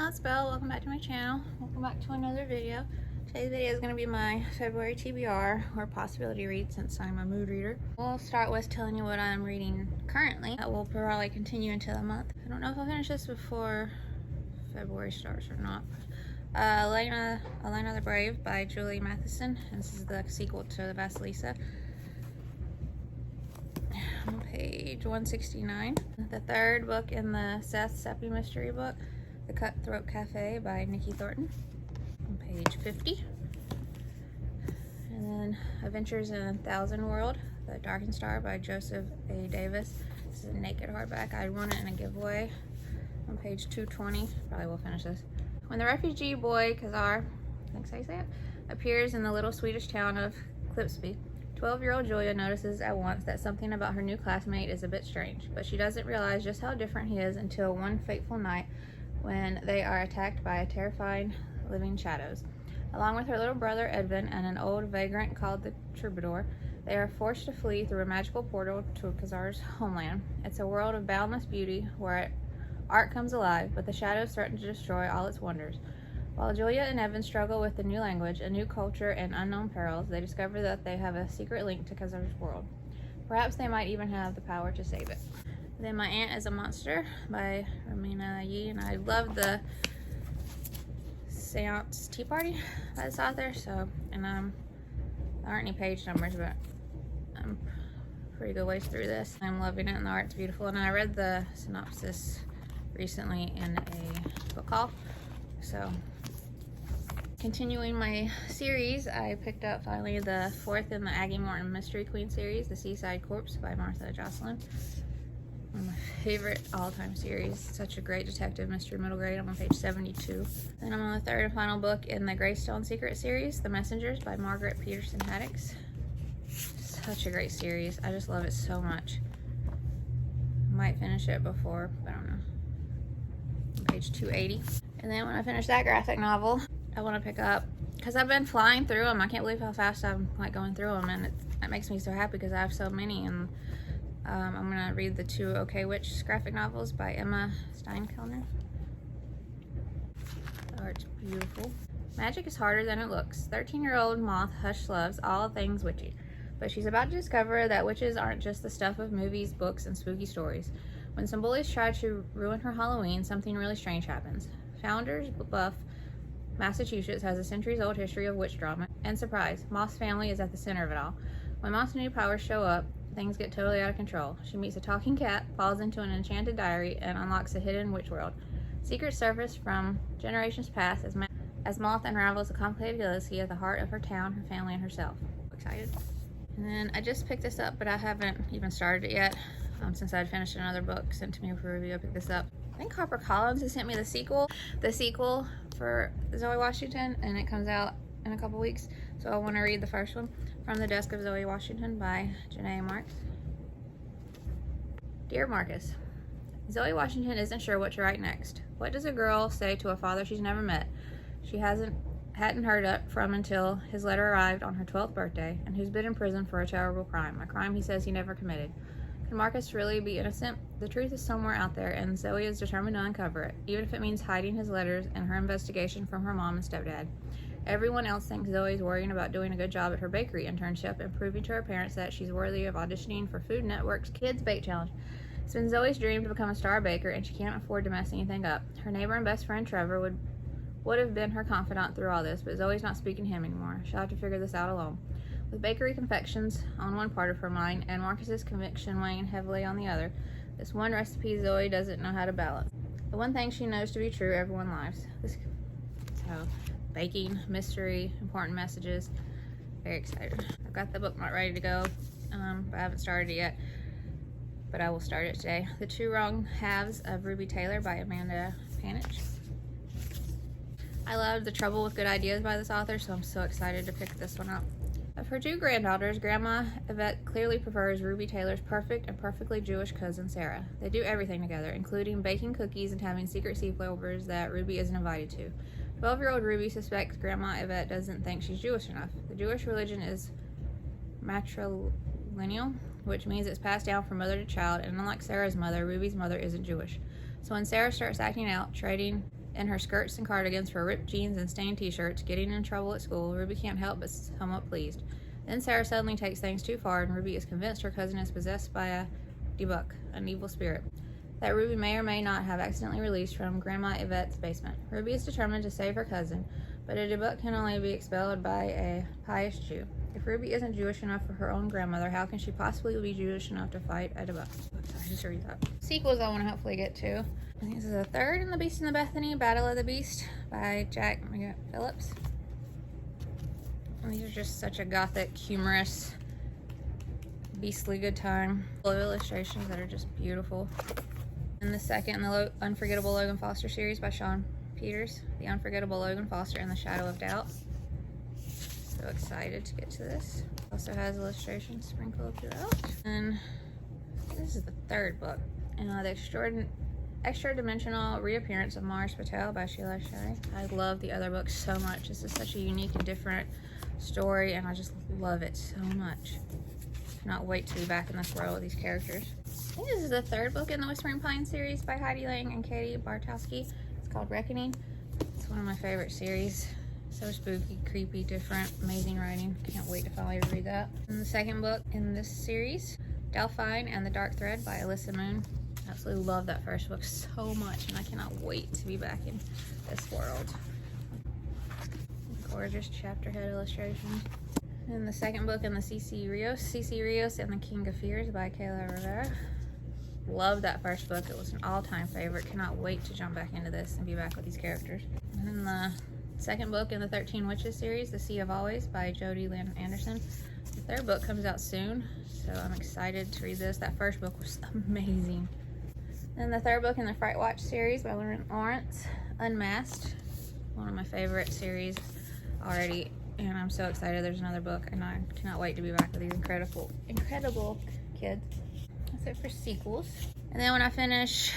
y'all, it's Belle. Welcome back to my channel. Welcome back to another video. Today's video is going to be my February TBR, or possibility read, since I'm a mood reader. We'll start with telling you what I'm reading currently. That will probably continue into the month. I don't know if I'll finish this before February starts or not. Elena the Brave by Julie Mathison. This is the sequel to the Vasilisa. On page 169. The third book in the Seth Seppi mystery book, The Cutthroat Cafe by Nikki Thornton, on page 50. And then Adventures in Thousandworld, The Darkenstar by Joseph A. Davis. This is a naked hardback. I won it in a giveaway on page 220. Probably will finish this. When the refugee boy Kazar, I think so you say it, appears in the little Swedish town of Klipsby, 12-year-old Julia notices at once that something about her new classmate is a bit strange, but she doesn't realize just how different he is until one fateful night when they are attacked by a terrifying living shadows. Along with her little brother Edvin and an old vagrant called the Troubadour, they are forced to flee through a magical portal to Kazar's homeland. It's a world of boundless beauty where art comes alive, but the shadows threaten to destroy all its wonders. While Julia and Evan struggle with the new language, a new culture, and unknown perils, they discover that they have a secret link to Kazar's world. Perhaps they might even have the power to save it. Then My Aunt is a Monster by Reimena, and I love the Seance Tea Party by this author, so, and there aren't any page numbers, but I'm pretty good ways through this. I'm loving it, and the art's beautiful, and I read the synopsis recently in a book haul, so. Continuing my series, I picked up finally the fourth in the Aggie Morton Mystery Queen series, The Seaside Corpse by Marthe Jocelyn. One of my favorite all-time series. Such a great detective mystery middle grade. I'm on page 72. Then I'm on the third and final book in the Greystone secret series, The Messengers by Margaret, Peterson, Haddix. Such a great series. I just love it so much. Might finish it before, I don't know. Page 280. And then when I finish that graphic novel, I want to pick up, because I've been flying through them. I can't believe how fast I'm like going through them, and that makes me so happy because I have so many. And I'm going to read the two OK Witch graphic novels by Emma Steinkellner. The art's beautiful. Magic is harder than it looks. 13-year-old Marthe Hush loves all things witchy, but she's about to discover that witches aren't just the stuff of movies, books, and spooky stories. When some bullies try to ruin her Halloween, something really strange happens. Founders Buff Massachusetts has a centuries-old history of witch drama, and surprise, Marthe's family is at the center of it all. When Marthe's new powers show up, things get totally out of control. She meets a talking cat, falls into an enchanted diary, and unlocks a hidden witch world. Secrets surface from generations past as Marthe unravels a complicated galaxy at the heart of her town, her family, and herself. Excited? And then I just picked this up, but I haven't even started it yet. Since I'd finished another book sent to me for review, I picked this up. I think HarperCollins has sent me the sequel for Zoe Washington, and it comes out in a couple weeks. So I want to read the first one, From the Desk of Zoe Washington by Janae and Marthe. Dear Marcus, Zoe Washington isn't sure what to write next. What does a girl say to a father she's never met? She hadn't heard from until his letter arrived on her 12th birthday, and who's been in prison for a terrible crime, a crime he says he never committed. Can Marcus really be innocent? The truth is somewhere out there, and Zoe is determined to uncover it, even if it means hiding his letters and her investigation from her mom and stepdad. Everyone else thinks Zoe's worrying about doing a good job at her bakery internship and proving to her parents that she's worthy of auditioning for Food Network's Kids Bake Challenge. It's been Zoe's dream to become a star baker, and she can't afford to mess anything up. Her neighbor and best friend Trevor would have been her confidant through all this, but Zoe's not speaking to him anymore. She'll have to figure this out alone. With bakery confections on one part of her mind and Marcus's conviction weighing heavily on the other, this one recipe Zoe doesn't know how to balance. The one thing she knows to be true, everyone lies. So, baking, mystery, important messages. Very excited. I've got the bookmark ready to go, but I haven't started it yet. But I will start it today. The Two Wrong Halves of Ruby Taylor by Amanda Panitch. I love The Trouble with Good Ideas by this author, so I'm so excited to pick this one up. Of her two granddaughters, Grandma Yvette clearly prefers Ruby Taylor's perfect and perfectly Jewish cousin Sarah. They do everything together, including baking cookies and having secret sleepovers that Ruby isn't invited to. 12-year-old Ruby suspects Grandma Yvette doesn't think she's Jewish enough. The Jewish religion is matrilineal, which means it's passed down from mother to child, and unlike Sarah's mother, Ruby's mother isn't Jewish. So when Sarah starts acting out, trading in her skirts and cardigans for ripped jeans and stained t-shirts, getting in trouble at school, Ruby can't help but somewhat pleased. Then Sarah suddenly takes things too far, and Ruby is convinced her cousin is possessed by a debuck, an evil spirit, that Ruby may or may not have accidentally released from Grandma Yvette's basement. Ruby is determined to save her cousin, but a debuck can only be expelled by a pious Jew. If Ruby isn't Jewish enough for her own grandmother, how can she possibly be Jewish enough to fight a debuck? I just read that. Sequels I want to hopefully get to. I think this is the third in The Beast and the Bethany, Battle of the Beast by Jack Phillips. And these are just such a gothic, humorous, beastly good time. Full of illustrations that are just beautiful. And the second in the Unforgettable Logan Foster series by Sean Peters, The Unforgettable Logan Foster and the Shadow of Doubt. So excited to get to this. Also has illustrations sprinkled throughout. And this is the third book. The Extra Dimensional Reappearance of Mars Patel by Sheila Shari. I love the other book so much. This is such a unique and different story, and I just love it so much. Cannot wait to be back in this world with these characters. I think this is the third book in the Whispering Pines series by Heidi Lang and Katie Bartowski. It's called Reckoning. It's one of my favorite series. So spooky, creepy, different, amazing writing. Can't wait to finally read that. And the second book in this series, Delphine and the Dark Thread by Alyssa Moon. Absolutely love that first book so much, and I cannot wait to be back in this world. Gorgeous chapter head illustrations. And the second book in the C.C. Rios and the King of Fears by Kayla Rivera. Love that first book. It was an all-time favorite. Cannot wait to jump back into this and be back with these characters. And then the second book in the 13 Witches series, The Sea of Always by Jodi Lynn Anderson. The third book comes out soon, so I'm excited to read this. That first book was amazing. Then the third book in the Fright Watch series by Lawrence, Unmasked. One of my favorite series already, and I'm so excited there's another book, and I cannot wait to be back with these incredible kids. That's it for sequels. And then when I finish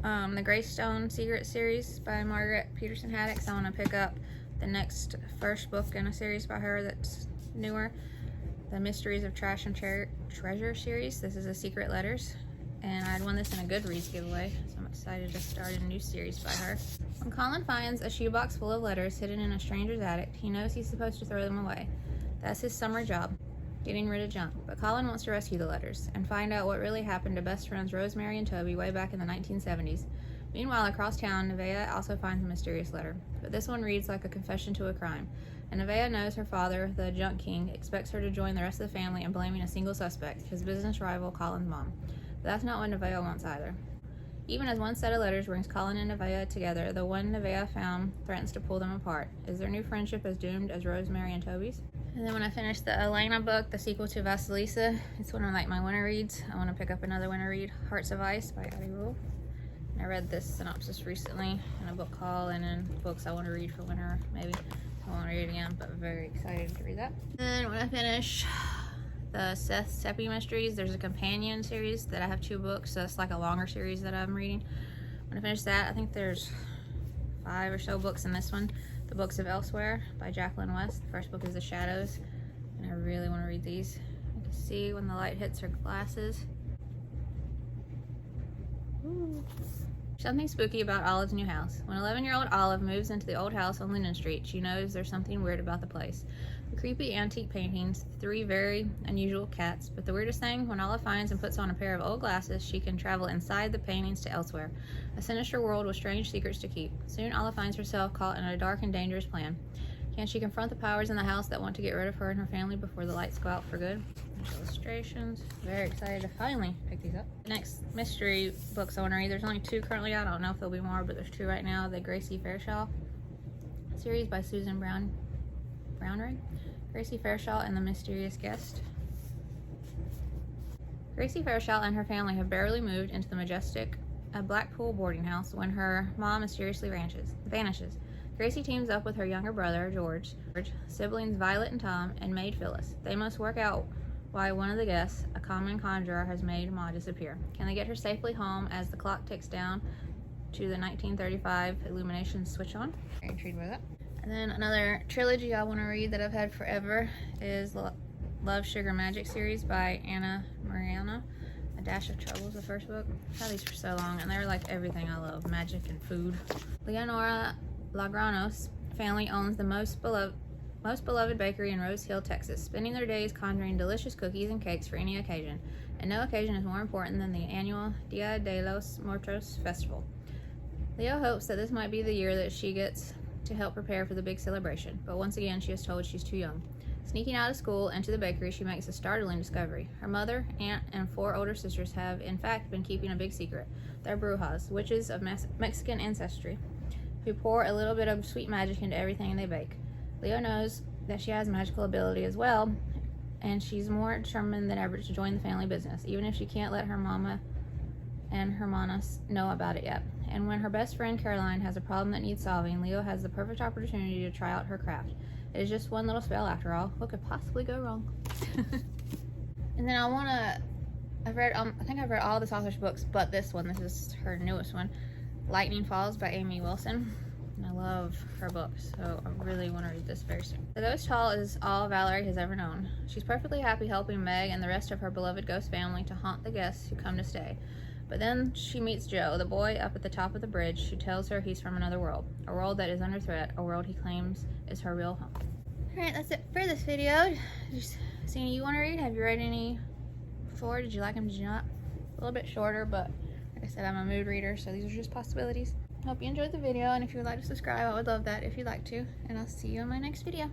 the Greystone Secret series by Margaret Peterson Haddix, I want to pick up the next first book in a series by her that's newer, the Mysteries of Trash and Treasure series. This is a Secret Letters, and I'd won this in a Goodreads giveaway, so I'm excited to start a new series by her. When Colin finds a shoebox full of letters hidden in a stranger's attic, he knows he's supposed to throw them away. That's his summer job, getting rid of junk. But Colin wants to rescue the letters and find out what really happened to best friends Rosemary and Toby way back in the 1970s. Meanwhile, across town, Nevaeh also finds a mysterious letter, but this one reads like a confession to a crime. And Nevaeh knows her father, the Junk King, expects her to join the rest of the family in blaming a single suspect, his business rival, Colin's mom. But that's not what Nevaeh wants either. Even as one set of letters brings Colin and Nevaeh together, the one Nevaeh found threatens to pull them apart. Is their new friendship as doomed as Rosemary and Toby's? And then when I finish the Elena book, the sequel to Vasilisa, it's one of my winter reads. I want to pick up another winter read, Hearts of Ice by Addie Rule. I read this synopsis recently in a book haul and in books I want to read for winter, maybe. I want to read it again, but I'm very excited to read that. And when I finish the Seth Seppi Mysteries, there's a companion series that I have 2 books, so it's like a longer series that I'm reading. When I finish that, I think there's 5 or so books in this one. The Books of Elsewhere by Jacqueline West. The first book is The Shadows, and I really want to read these. You can see when the light hits her glasses. Ooh. Something spooky about Olive's new house. When 11-year-old Olive moves into the old house on Linden Street, she knows there's something weird about the place. The creepy antique paintings, 3 very unusual cats, but the weirdest thing, when Olive finds and puts on a pair of old glasses, she can travel inside the paintings to elsewhere, a sinister world with strange secrets to keep. Soon Olive finds herself caught in a dark and dangerous plan. Can she confront the powers in the house that want to get rid of her and her family before the lights go out for good? There's illustrations. Very excited to finally pick these up. The next mystery books I want to read, there's only 2 currently out. I don't know if there'll be more, but there's 2 right now. The Gracie Fairchild series by Susan Brownrigg. Gracie Fairchild and the Mysterious Guest. Gracie Fairchild and her family have barely moved into the majestic Blackpool boarding house when her mom mysteriously vanishes. Gracie teams up with her younger brother, George, siblings Violet and Tom, and maid Phyllis. They must work out why one of the guests, a common conjurer, has made Ma disappear. Can they get her safely home as the clock ticks down to the 1935 illumination switch on? Very intrigued by that. And then another trilogy I want to read that I've had forever is Love, Sugar, Magic series by Anna Mariana. A Dash of Trouble is the first book. I've had these for so long, and they're like everything I love, magic and food. Leonora Lagranos family owns the most beloved bakery in Rose Hill, Texas, spending their days conjuring delicious cookies and cakes for any occasion. And no occasion is more important than the annual Dia de los Muertos festival. Leo hopes that this might be the year that she gets to help prepare for the big celebration, but once again she is told she's too young. Sneaking out of school into the bakery, she makes a startling discovery. Her mother, aunt, and 4 older sisters have, in fact, been keeping a big secret. They're brujas, witches of Mexican ancestry, who pour a little bit of sweet magic into everything they bake. Leo knows that she has magical ability as well, and she's more determined than ever to join the family business, even if she can't let her mama and hermanas know about it yet. And when her best friend Caroline has a problem that needs solving, Leo has the perfect opportunity to try out her craft. It is just one little spell after all. What could possibly go wrong? And then I think I've read all this author's books, but this one. This is her newest one, Lightning Falls by Amy Wilson. And I love her books, so I really want to read this very soon. The Ghost Hall is all Valerie has ever known. She's perfectly happy helping Meg and the rest of her beloved ghost family to haunt the guests who come to stay. But then she meets Joe, the boy up at the top of the bridge, who tells her he's from another world. A world that is under threat, a world he claims is her real home. Alright, that's it for this video. Just seeing you want to read. Have you read any before? Did you like them? Did you not? A little bit shorter, but like I said, I'm a mood reader, so these are just possibilities. Hope you enjoyed the video, and if you would like to subscribe, I would love that if you'd like to. And I'll see you in my next video.